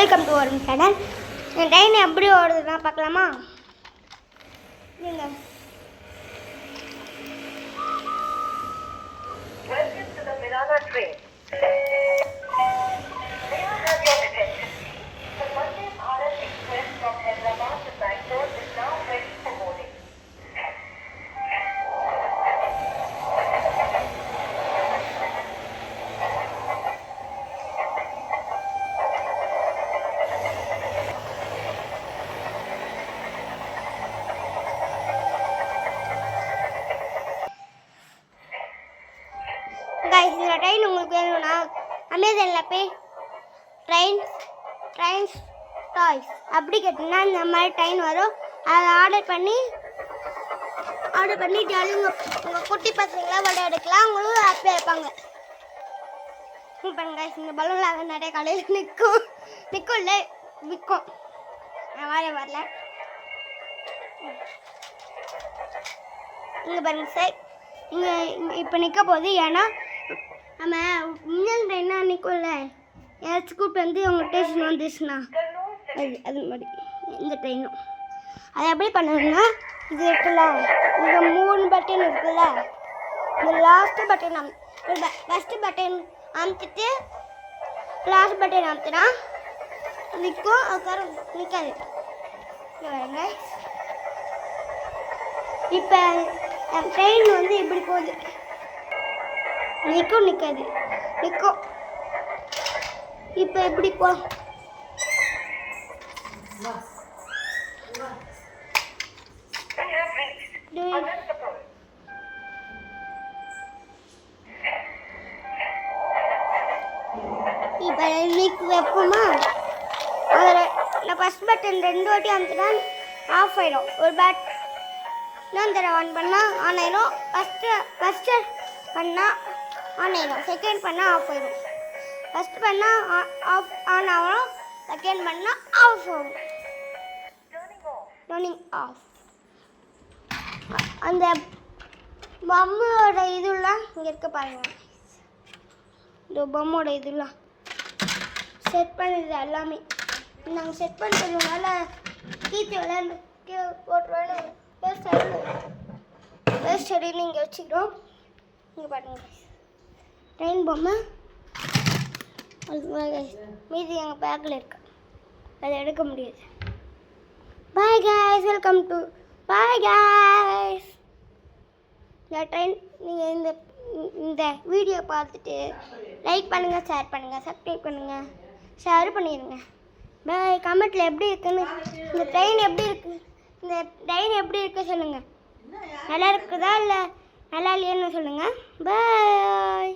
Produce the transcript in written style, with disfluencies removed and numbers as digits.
Welcome to ஒரு channel. இந்த train எப்படி ஓடுதுன்னா பார்க்கலாமா? நீங்கள் Welcome to the Mirana train. May I have your attention, please? The Vande Bharat Express from Hyderabad to Bangalore is now ready for boarding. Guys, இந்த train உங்களுக்கு வேணும்னா அமேசானில் போய் ட்ரெயின்ஸ் டாய்ஸ் அப்படி கேட்டிங்கன்னா இந்த மாதிரி ட்ரெயின் வரும். அதை ஆர்டர் பண்ணி ஜாலியாக உங்கள் குட்டி பசங்களாம் விளையாடுக்கலாம். அவங்களும் ஹாப்பியாக இருப்பாங்க. பாருங்க கைஸ், இந்த பலூனில் நிறைய கடையில் நிற்கும் இல்லை விற்கும். நான் வரல. இங்கே பாருங்க சார், இங்கே இப்போ நிற்க போகுது. ஏன்னா நம்ம இன்னும் ட்ரெயினாக நிற்கும்ல, ஏதாச்சும் கூப்பிட்டு வந்து அவங்க ஸ்டேஷன் வந்துச்சுன்னா அது மாதிரி இந்த ட்ரெயினும் அது எப்படி பண்ணணும்னா, இது இருக்குல்ல, இங்கே 3 பட்டன் இருக்குல்ல, இந்த லாஸ்ட்டு பட்டன் ஃபஸ்ட்டு பட்டன் அமுத்திட்டு லாஸ்ட் பட்டன் அமுத்தினா நிற்கும். அதுக்கப்புறம் நிற்காது. வரங்க இப்போ ட்ரெயின் வந்து இப்படி போகுது. நிற்கும் இப்போ எப்படி போ We have reached Anantapur. இப்போ நிற்கு வைப்போமா? அதில் நான் ஃபஸ்ட் பட்டன் 2 வாட்டி அமுத்தினா ஆஃப் ஆயிடும். ஒரு இன்னொரு தடவை ஆன் பண்ணால் ஆன் ஆயிடும். ஃபஸ்ட்டு பண்ணால் ஆன் ஆயிடும், செகண்ட் பண்ணால் ஆஃப் ஆயிடும். ஃபஸ்ட் பண்ணால் ஆன் ஆகும், செகண்ட் பண்ணால் ஆஃப் ஆகும். Turning off. அந்த பொம்மையோட இதுலாம் இங்கே இருக்க பாருங்க. இந்த பொம்மையோட இதுலாம் செட் பண்ணுறது எல்லாமே நாங்கள் செட் பண்ணுறதுனால கீத்து விளையாண்டு போட்டு வேஸ்ட் அடின்னு இங்கே வச்சுக்கிறோம். இங்கே பாருங்க ட்ரெயின் பொம்மை மீதி எங்கள் பேக்கில் இருக்கு, அதை எடுக்க முடியாது. Bye guys, welcome to bye guys. இந்த ட்ரெயின் நீங்கள் இந்த வீடியோ பார்த்துட்டு லைக் பண்ணுங்கள், ஷேர் பண்ணுங்கள், சப்ஸ்கிரைப் பண்ணுங்கள், ஷேர் பண்ணிடுங்க. பாய். கமெண்ட்டில் எப்படி இருக்குன்னு, இந்த ட்ரெயின் எப்படி இருக்கு சொல்லுங்கள். நல்லா இருக்குதா இல்லை நல்லா இல்லையான்னு சொல்லுங்கள். பாய்.